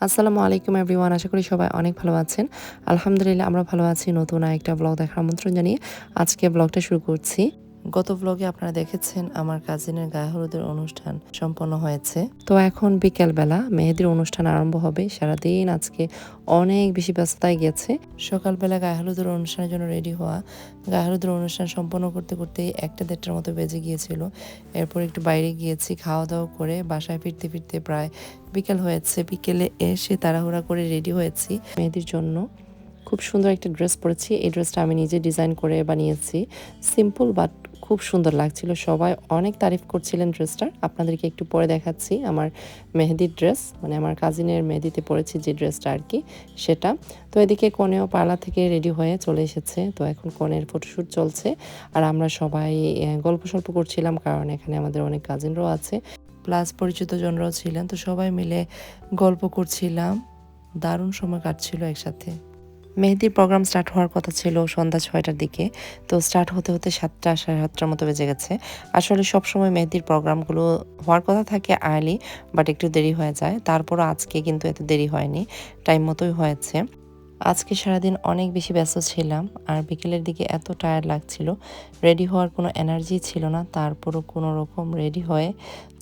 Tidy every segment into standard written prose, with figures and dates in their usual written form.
আসসালামু আলাইকুম এভরিওয়ান। আশা করি সবাই অনেক ভালো আছেন। আলহামদুলিল্লাহ আমরা ভালো আছি। নতুন আরেকটা ব্লগ দেখার আমন্ত্রণ জানিয়ে আজকে ব্লগটা শুরু করছি। গত ব্লগে আপনারা দেখেছেন আমার কাজিনের গায়ে হলুদের অনুষ্ঠান সম্পন্ন হয়েছে। তো এখন বিকেলবেলা মেহেদির অনুষ্ঠান আরম্ভ হবে। সারাদিন আজকে অনেক বেশি ব্যস্ততায় গেছে। সকালবেলা গায়ে হলুদের অনুষ্ঠানের জন্য রেডি হওয়া, গায়ে হলুদের অনুষ্ঠান সম্পন্ন করতে করতেই 1টা-1:30টার মতো বেজে গিয়েছিল। এরপর একটু বাইরে গিয়েছি, খাওয়া দাওয়া করে বাসায় ফিরতে ফিরতে প্রায় বিকেল হয়েছে। বিকেলে এসে তাড়াহুড়া করে রেডি হয়েছি মেহেদির জন্য। খুব সুন্দর একটা ড্রেস পরেছি। এই ড্রেসটা আমি নিজে ডিজাইন করে বানিয়েছি। সিম্পল বাট খুব সুন্দর লাগছিল। সবাই অনেক তারিফ করছিলেন ড্রেসটার। আপনাদেরকে একটু পরে দেখাচ্ছি আমার মেহেদির ড্রেস, মানে আমার কাজিনের মেহেদিতে পরেছি যে ড্রেসটা আর কি সেটা। তো এদিকে কনেও পার্লার থেকে রেডি হয়ে চলে এসেছে। তো এখন কনের ফটোশ্যুট চলছে আর আমরা সবাই গল্প সল্প করছিলাম, কারণ এখানে আমাদের অনেক কাজিনরাও আছে, প্লাস পরিচিত জনরাও ছিলেন। তো সবাই মিলে গল্প করছিলাম, দারুণ সময় কাটছিল একসাথে। মেহেদির প্রোগ্রাম স্টার্ট হওয়ার কথা ছিল সন্ধ্যা 6টার দিকে। তো স্টার্ট হতে হতে 7টা সাড়ে 7টার মতো বেজে গেছে। আসলে সবসময় মেহেদির প্রোগ্রামগুলো হওয়ার কথা থাকে আর্লি, বাট একটু দেরি হয়ে যায়। তারপরও আজকে কিন্তু এত দেরি হয়নি, টাইম মতোই হয়েছে। আজকে সারাদিন অনেক বেশি ব্যস্ত ছিলাম আর বিকেলের দিকে এত টায়ার্ড লাগছিল, রেডি হওয়ার কোনো এনার্জি ছিল না। তারপরও কোনো রকম রেডি হয়ে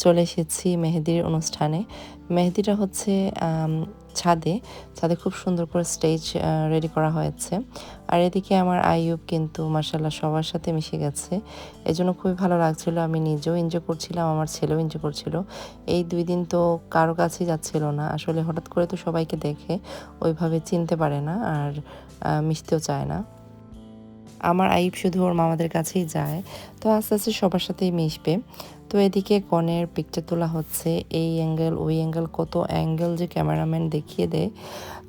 চলে এসেছি মেহেদির অনুষ্ঠানে। মেহেদিটা হচ্ছে ছাদে ছাদে খুব সুন্দর করে স্টেজ রেডি করা হয়েছে। আর এদিকে আমার আইয়ুব কিন্তু মাশাআল্লাহ সবার সাথে মিশে গেছে, এজন্য খুবই ভালো লাগছিল। আমি নিজেও এনজয় করছিলাম, আমার ছেলেও এনজয় করছিল। এই 2 দিন তো কারো কাছেই যাচ্ছিল না। আসলে হঠাৎ করে তো সবাইকে দেখে ওইভাবে চিনতে পারে না আর মিশতেও চায় না। আমার আইব শুধু ওর মামাদের কাছেই যায়। তো আস্তে আস্তে সবার সাথেই মিশবে। তো এদিকে কনের পিকচার তোলা হচ্ছে, এই অ্যাঙ্গেল ওই অ্যাঙ্গেল, কত অ্যাঙ্গেল যে ক্যামেরাম্যান দেখিয়ে দেয়।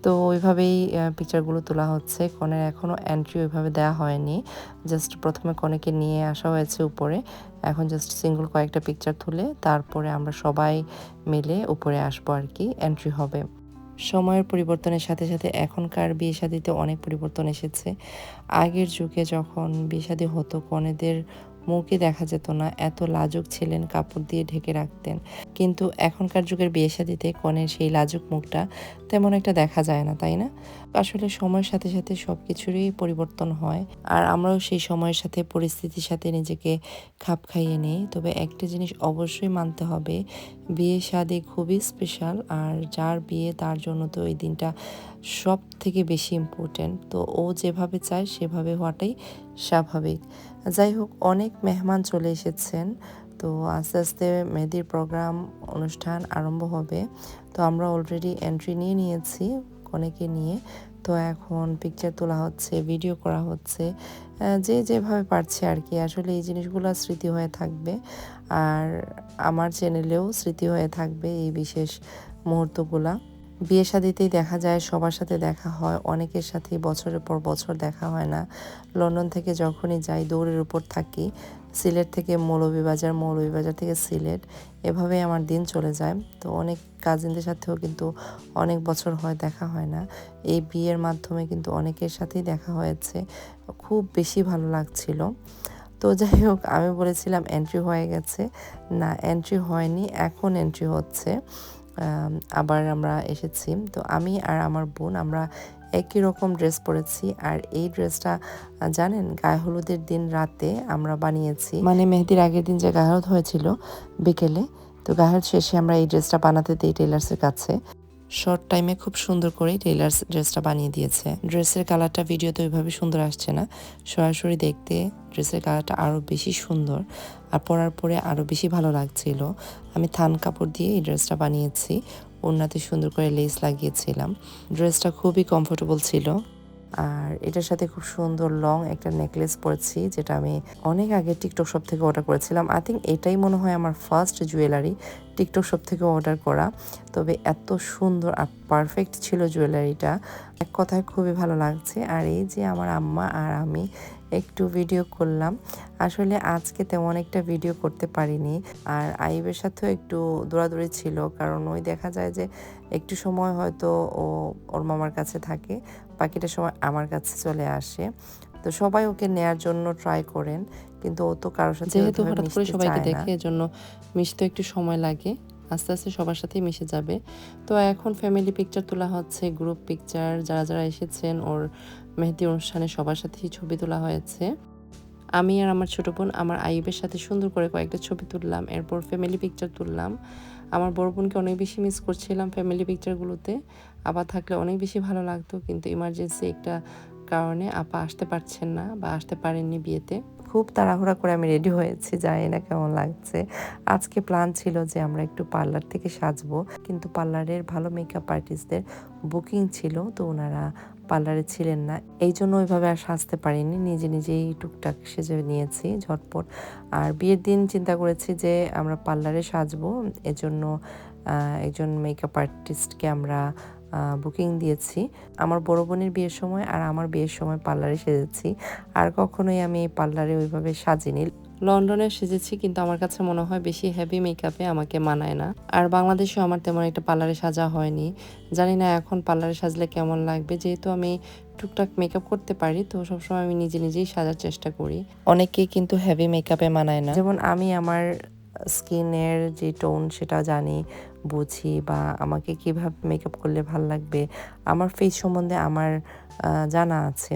তো ওইভাবেই পিকচারগুলো তোলা হচ্ছে। কনের এখনও এন্ট্রি ওইভাবে দেওয়া হয়নি, জাস্ট প্রথমে কনেকে নিয়ে আসা হয়েছে উপরে। এখন জাস্ট সিঙ্গল কয়েকটা পিকচার তুলে তারপরে আমরা সবাই মিলে উপরে আসবো আর কি, এন্ট্রি হবে। সময়ের পরিবর্তনের সাথে সাথে এখনকার বিয়ে শাদিতে অনেক পরিবর্তন এসেছে। আগের যুগে যখন বিয়ে শাদী হতো কনেদের মুখই দেখা যেত না, এত লাজুক ছিলেন, কাপড় দিয়ে ঢেকে রাখতেন। কিন্তু এখনকার যুগের বিয়ে শাদীতে কনের সেই লাজুক মুখটা তেমন একটা দেখা যায় না, তাই না? আসলে সময়ের সাথে সাথে সব কিছুরই পরিবর্তন হয় আর আমরাও সেই সময়ের সাথে পরিস্থিতির সাথে নিজেকে খাপ খাইয়ে নিই। তবে একটা জিনিস অবশ্যই মানতে হবে, বিয়ে শাদী খুবই স্পেশাল আর যার বিয়ে তার জন্য তো এই দিনটা সব থেকে বেশি ইম্পর্ট্যান্ট। তো ও যেভাবে চায় সেভাবে হওয়াটাই স্বাভাবিক। যাই হোক, অনেক মেহমান চলে এসেছেন। তো আস্তে আস্তে মেহেদির প্রোগ্রাম অনুষ্ঠান আরম্ভ হবে। তো আমরা অলরেডি এন্ট্রি নিয়ে নিয়েছি কনেকে নিয়ে। তো এখন পিকচার তোলা হচ্ছে, ভিডিও করা হচ্ছে, যে যেভাবে পারছে আর কি। আসলে এই জিনিসগুলো স্মৃতি হয়ে থাকবে আর আমার চ্যানেলেও স্মৃতি হয়ে থাকবে এই বিশেষ মুহূর্তগুলা। বিয়ে শাদিতেই দেখা যায় সবার সাথে দেখা হয়, অনেকের সাথেই বছরের পর বছর দেখা হয় না। লন্ডন থেকে যখনই যাই দৌড়ের উপর থাকি, সিলেট থেকে মৌলভীবাজার, মৌলভীবাজার থেকে সিলেট, এভাবেই আমার দিন চলে যায়। তো অনেক কাজিনদের সাথেও কিন্তু অনেক বছর হয় দেখা হয় না। এই বিয়ের মাধ্যমে কিন্তু অনেকের সাথেই দেখা হয়েছে, খুব বেশি ভালো লাগছিল। তো যাই হোক, আমি বলেছিলাম এন্ট্রি হয়ে গেছে, না এন্ট্রি হয়নি, এখন এন্ট্রি হচ্ছে। আবার আমরা এসেছি। তো আমি আর আমার বোন আমরা একই রকম ড্রেস পরেছি আর এই ড্রেসটা জানেন গায়ে হলুদের দিন রাতে আমরা বানিয়েছি, মানে মেহেদির আগের দিন যে গায়ে হলুদ হয়েছিল বিকেলে, তো গায়ে হলুদ শেষে আমরা এই ড্রেসটা বানাতে দিই টেইলার্সের কাছে। শর্ট টাইমে খুব সুন্দর করেই টেইলার্স ড্রেসটা বানিয়ে দিয়েছে। ড্রেসের কালারটা ভিডিওতে ওইভাবে সুন্দর আসছে না, সরাসরি দেখতে ড্রেসের কালারটা আরও বেশি সুন্দর আর পরার পরে আরও বেশি ভালো লাগছিল। আমি থান কাপড় দিয়ে এই ড্রেসটা বানিয়েছি, ওড়নাতে সুন্দর করে লেস লাগিয়েছিলাম। ড্রেসটা খুবই কমফোর্টেবল ছিল আর এটার সাথে খুব সুন্দর লং একটা নেকলেস পরেছি, যেটা আমি অনেক আগে টিকটক শপ থেকে অর্ডার করেছিলাম। আই থিঙ্ক এটাই মনে হয় আমার ফার্স্ট জুয়েলারি টিকটক শপ থেকে অর্ডার করা। তবে এত সুন্দর আর পারফেক্ট ছিল জুয়েলারিটা, এক কথায় খুবই ভালো লাগছে। আর এই যে আমার আম্মা আর আমি একটু ভিডিও করলাম। আসলে আজকে তেমন একটা ভিডিও করতে পারিনি আর আইবের সাথেও একটু দৌড়াদৌড়ি ছিল, কারণ ওই দেখা যায় যে একটু সময় হয়তো ও ওর মামার কাছে থাকে, বাকিটা সময় আমার কাছে চলে আসে। তো সবাই ওকে নেয়ার জন্য ট্রাই করেন, কিন্তু ও তো কারোর সাথে যেহেতু হঠাৎ করে মিশতে সবাইকে চায় না। দেখে এজন্য মিশতে একটু সময় লাগে। আস্তে আস্তে সবার সাথেই মিশে যাবে। তো এখন ফ্যামিলি পিকচার তোলা হচ্ছে, গ্রুপ পিকচার, যারা যারা এসেছেন ওর মেহেদি অনুষ্ঠানে সবার সাথেই ছবি তোলা হয়েছে। আমি আর আমার ছোট বোন আমার আইয়ুবের সাথে সুন্দর করে কয়েকটা ছবি তুললাম, এরপর ফ্যামিলি পিকচার তুললাম। আমার বড় বোনকে অনেক বেশি মিস করছিলাম ফ্যামিলি পিকচারগুলোতে, আপা থাকলে অনেক বেশি ভালো লাগতো, কিন্তু ইমার্জেন্সি একটা কারণে আপা আসতে পারছেন না বা আসতে পারেননি বিয়েতে। খুব তাড়াহুড়া করে আমি রেডি হয়েছি, জানি না কেমন লাগছে। আজকে প্ল্যান ছিল যে আমরা একটু পার্লার থেকে সাজবো, কিন্তু পার্লারের ভালো মেকআপ আর্টিস্টদের বুকিং ছিল, তো ওনারা পার্লারে ছিলেন না, এই জন্য ওইভাবে আর সাজতে পারিনি, নিজে নিজেই টুকটাক সেজে নিয়েছি ঝটপট। আর বিয়ের দিন চিন্তা করেছি যে আমরা পার্লারে সাজবো, এজন্য একজন মেকআপ আর্টিস্টকে আমরা বুকিং দিয়েছি। আমার বড় বোনের বিয়ের সময় আর আমার বিয়ের সময় পার্লারে সেজেছি, আর কখনোই আমি পার্লারে ওইভাবে সাজিনি। লন্ডনে সেজেছি, কিন্তু আমার কাছে মনে হয় বেশি হেভি মেকআপে আমাকে মানায় না। আর বাংলাদেশেও আমার তেমন একটা পার্লারে সাজা হয়নি, জানি না এখন পার্লারে সাজলে কেমন লাগবে। যেহেতু আমি টুকটাক মেকআপ করতে পারি, তো সবসময় আমি নিজে নিজেই সাজার চেষ্টা করি। অনেকেই কিন্তু হেভি মেকআপে মানায় না, যেমন আমি আমার স্কিনের যে টোন সেটা জানি, বুঝি, বা আমাকে কিভাবে মেকআপ করলে ভাল লাগবে আমার ফেস সম্বন্ধে আমার জানা আছে।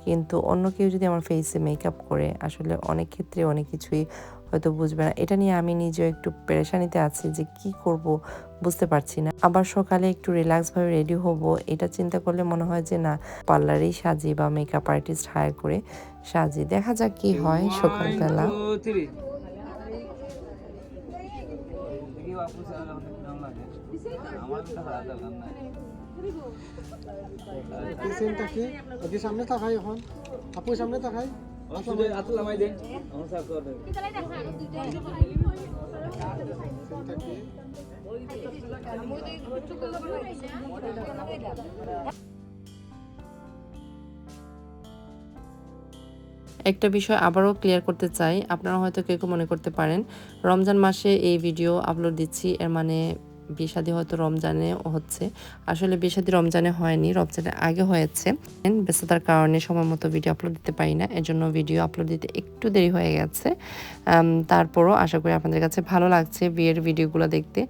কিন্তু অন্য কেউ যদি আমার ফেসে মেকআপ করে, আসলে অনেক ক্ষেত্রে অনেক কিছুই হয়তো বুঝবে না। এটা নিয়ে আমি নিজেও একটু পেরেশানিতে আছি যে কি করব বুঝতে পারছি না। আবার সকালে একটু রিল্যাক্সভাবে রেডি হব, এটা চিন্তা করলে মনে হয় যে না, পার্লারেই সাজি বা মেকআপ আর্টিস্ট হায়ার করে সাজি, দেখা যাক কি হয় সকালবেলা। পেশেন্টটাকে ওকে সামনে তাকাই, এখন আপু সামনে তাকাই, একটা বিষয় আবারও ক্লিয়ার করতে চাই, আপনারা হয়তো কেউ কেউ মনে করতে পারেন রমজান মাসে এই ভিডিও আপলোড দিচ্ছি, এর মানে বিয়ে শাদী হয়তো রমজানে হচ্ছে। আসলে বিয়ে শাদী রমজানে হয়নি, রমজানের আগে হয়েছে। ব্যস্ততার কারণে সময় মতো ভিডিও আপলোড দিতে পারি না, এজন্য ভিডিও আপলোড দিতে একটু দেরি হয়ে গেছে। তারপরও আশা করি আপনাদের কাছে ভালো লাগছে বিয়ের ভিডিওগুলো দেখতে,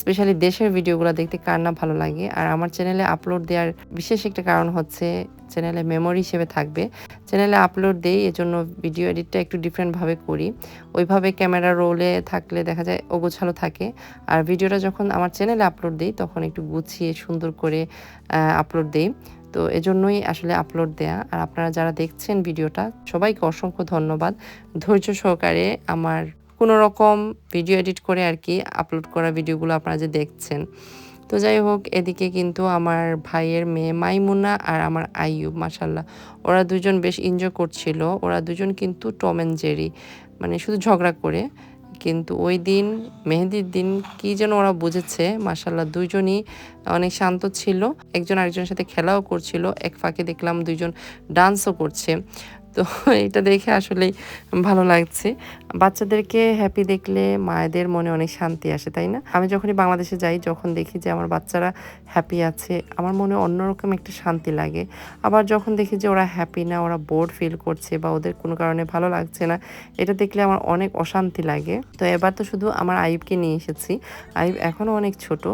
স্পেশালি দেশের ভিডিওগুলো দেখতে কার না ভালো লাগে। আর আমার চ্যানেলে আপলোড দেওয়ার বিশেষ একটা কারণ হচ্ছে চ্যানেলে মেমোরি হিসেবে থাকবে। চ্যানেলে আপলোড দেই, এজন্য ভিডিও এডিটটা একটু ডিফারেন্টভাবে করি। ওইভাবে ক্যামেরা রোলে থাকলে দেখা যায় অগোছালো থাকে, আর ভিডিওটা যখন আমার চ্যানেলে আপলোড দিই তখন একটু গুছিয়ে সুন্দর করে আপলোড দিই। তো এজন্যই আসলে আপলোড দেয়া। আর আপনারা যারা দেখছেন ভিডিওটা, সবাইকে অসংখ্য ধন্যবাদ ধৈর্য সহকারে আমার কোনো রকম ভিডিও এডিট করে আর কি আপলোড করা ভিডিওগুলো আপনারা যে দেখছেন। তো যাই হোক, এদিকে কিন্তু আমার ভাইয়ের মেয়ে মাইমুনা আর আমার আইয়ুব, মাশাল্লাহ ওরা দুজন বেশ এনজয় করছিল। ওরা দুজন কিন্তু টম অ্যান্ড জেরি, মানে শুধু ঝগড়া করে। কিন্তু ওই দিন মেহেদির দিন কি যেন ওরা বুঝেছে, মাশাল্লাহ দুইজনই অনেক শান্ত ছিল, একজন আরেকজনের সাথে খেলাও করছিল, এক ফাঁকে দেখলাম দুইজন ডান্সও করছে। তো এটা দেখে আসলেই ভালো লাগছে। বাচ্চাদেরকে হ্যাপি দেখলে মায়েদের মনে অনেক শান্তি আসে, তাই না? আমি যখনই বাংলাদেশে যাই, যখন দেখি যে আমার বাচ্চারা হ্যাপি আছে, আমার মনে অন্যরকম একটা শান্তি লাগে। আবার যখন দেখি যে ওরা হ্যাপি না, ওরা বোর্ড ফিল করছে বা ওদের কোনো কারণে ভালো লাগছে না, এটা দেখলে আমার অনেক অশান্তি লাগে। তো এবার তো শুধু আমার আইয়ুবকে নিয়ে এসেছি। আইয়ুব এখনও অনেক ছোট,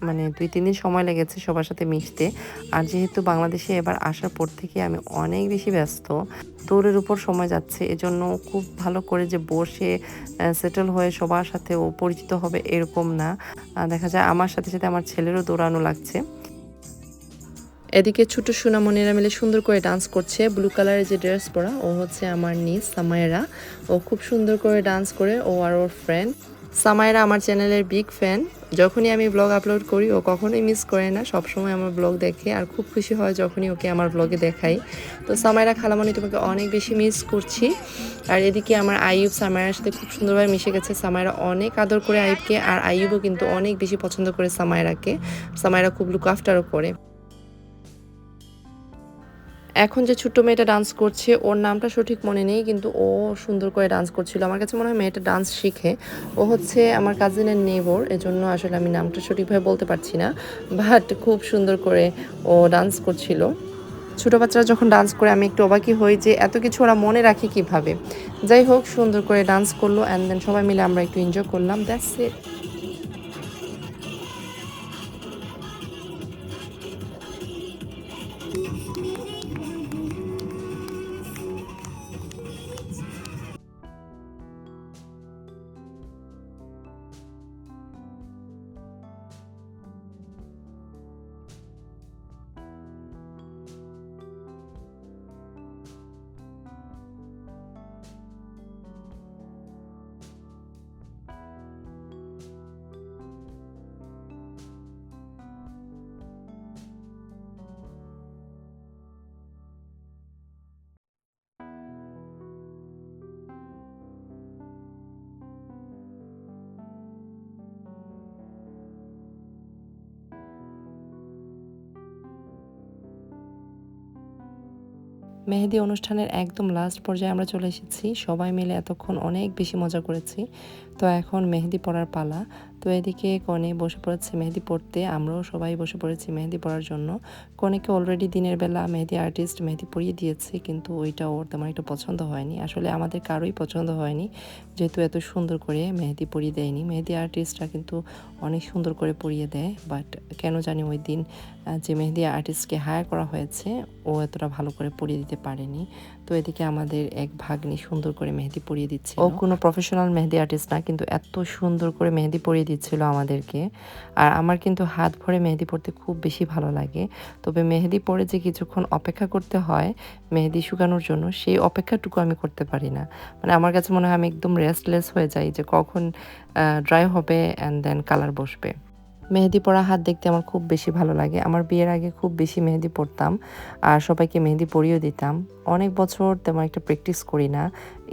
মানে 2-3 দিন সময় লেগেছে সবার সাথে মিশতে। আর যেহেতু বাংলাদেশে এবার আসার পর থেকে আমি অনেক বেশি ব্যস্ত, দৌড়ের উপর সময় যাচ্ছে, এজন্য খুব ভালো করে যে বসে সেটেল হয়ে সবার সাথে ও পরিচিত হবে এরকম না। দেখা যায় আমার সাথে সাথে আমার ছেলেরও দৌড়ানো লাগছে। এদিকে ছোট সোনামণিরা মিলে সুন্দর করে ডান্স করছে। ব্লু কালারের যে ড্রেস পরা, ও হচ্ছে আমার নিস সামায়েরা। ও খুব সুন্দর করে ডান্স করে, ও আর ওর ফ্রেন্ড। সামায়েরা আমার চ্যানেলের বিগ ফ্যান, যখনই আমি ব্লগ আপলোড করি ও কখনোই মিস করে না, সবসময় আমার ব্লগ দেখে, আর খুব খুশি হয় যখনই ওকে আমার ব্লগে দেখাই। তো সামায়েরা খালামণি, তোমাকে অনেক বেশি মিস করছি। আর এদিকে আমার আইয়ুব সামায়েরার সাথে খুব সুন্দরভাবে মিশে গেছে। সামায়েরা অনেক আদর করে আইয়ুবকে, আর আইয়ুবও কিন্তু অনেক বেশি পছন্দ করে সামায়েরাকে। সামায়েরা খুব লুক আফটারও করে। এখন যে ছোট্ট মেয়েটা ডান্স করছে, ওর নামটা সঠিক মনে নেই, কিন্তু ও সুন্দর করে ডান্স করছিল। আমার কাছে মনে হয় মেয়েটা ডান্স শিখে। ও হচ্ছে আমার কাজিনের নেইবর, এজন্য আসলে আমি নামটা সঠিকভাবে বলতে পারছি না, বাট খুব সুন্দর করে ও ডান্স করছিল। ছোটো বাচ্চারা যখন ডান্স করে আমি একটু অবাকই হই যে এত কিছু ওরা মনে রাখে কিভাবে। যাই হোক, সুন্দর করে ডান্স করলো, অ্যান্ড দেন সবাই মিলে আমরা একটু এনজয় করলাম, দ্যাটস ইট। মেহেদি অনুষ্ঠানের একদম লাস্ট পর্যায়ে আমরা চলে এসেছি। সবাই মিলে এতক্ষণ অনেক বেশি মজা করেছি। তো এখন মেহেদি পরার পালা। তো এদিকে কনে বসে পড়েছে মেহেদি পরতে, আমরাও সবাই বসে পড়েছি মেহেদি পরার জন্য। কনেকে অলরেডি দিনের বেলা মেহেদি আর্টিস্ট মেহেদি পরিয়ে দিয়েছে, কিন্তু ওইটা ওর তেমন একটা পছন্দ হয়নি। আসলে আমাদের কারোই পছন্দ হয়নি, যেহেতু এত সুন্দর করে মেহেদি পরিয়ে দেয়নি। মেহেদি আর্টিস্টরা কিন্তু অনেক সুন্দর করে পরিয়ে দেয়, বাট কেন জানি ওই দিন যে মেহেদি আর্টিস্টকে হায়ার করা হয়েছে ও এতটা ভালো করে পরিয়ে দিতে পারেনি। তো এদিকে আমাদের এক ভাগ্নি সুন্দর করে মেহেদি পরিয়ে দিচ্ছিল। ও কোনো প্রফেশনাল মেহেদি আর্টিস্ট না, কিন্তু এত সুন্দর করে মেহেদি পরিয়ে দিচ্ছিল আমাদেরকে। আর আমার কিন্তু হাত ভরে মেহেদি পরতে খুব বেশি ভালো লাগে। তবে মেহেদি পরে যে কিছুক্ষণ অপেক্ষা করতে হয় মেহেদি শুকানোর জন্য, সেই অপেক্ষাটুকু আমি করতে পারি না। মানে আমার কাছে মনে হয় আমি একদম রেস্টলেস হয়ে যাই যে কখন ড্রাই হবে অ্যান্ড দেন কালার বসবে। মেহেদি পরা হাত দেখতে আমার খুব বেশি ভালো লাগে। আমার বিয়ের আগে খুব বেশি মেহেদি পরতাম আর সবাইকে মেহেদি পরিয়েও দিতাম। অনেক বছর তেমন একটা প্র্যাকটিস করি না,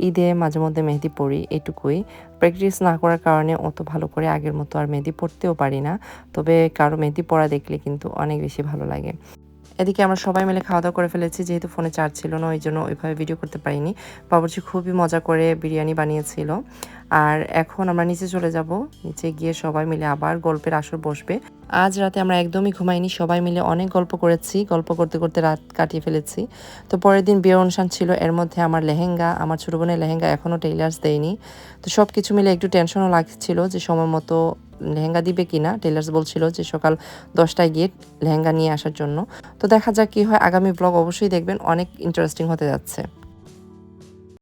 ঈদে মাঝে মধ্যে মেহেদি পরি, এটুকুই। প্র্যাকটিস না করার কারণে অত ভালো করে আগের মতো আর মেহেদি পরতেও পারি না। তবে কারো মেহেদি পরা দেখলে কিন্তু অনেক বেশি ভালো লাগে। এদিকে আমরা সবাই মিলে খাওয়া দাওয়া করে ফেলেছি, যেহেতু ফোনে চার্জ ছিল না ওই জন্য ওইভাবে ভিডিও করতে পারিনি। বাবুর্চি খুবই মজা করে বিরিয়ানি বানিয়েছিল। আর এখন আমরা নিচে চলে যাব, নিচে গিয়ে সবাই মিলে আবার গল্পের আসর বসবে। আজ রাতে আমরা একদমই ঘুমাইনি, সবাই মিলে অনেক গল্প করেছি, গল্প করতে করতে রাত কাটিয়ে ফেলেছি। তো পরের দিন বিয়ের অনুষ্ঠান ছিল, এর মধ্যে আমার লেহেঙ্গা, আমার ছোটো বোনের লেহেঙ্গা এখনও টেইলার্স দেয়নি। তো সব কিছু মিলে একটু টেনশনও লাগছিল যে সময় মতো লেহেঙ্গা দিবে কিনা। টেইলার্স বলছিল যে সকাল 10টায় গিয়ে লেহেঙ্গা নিয়ে আসার জন্য। তো দেখা যাক কি হয়। আগামী ব্লগ অবশ্যই দেখবেন, অনেক ইন্টারেস্টিং হতে যাচ্ছে।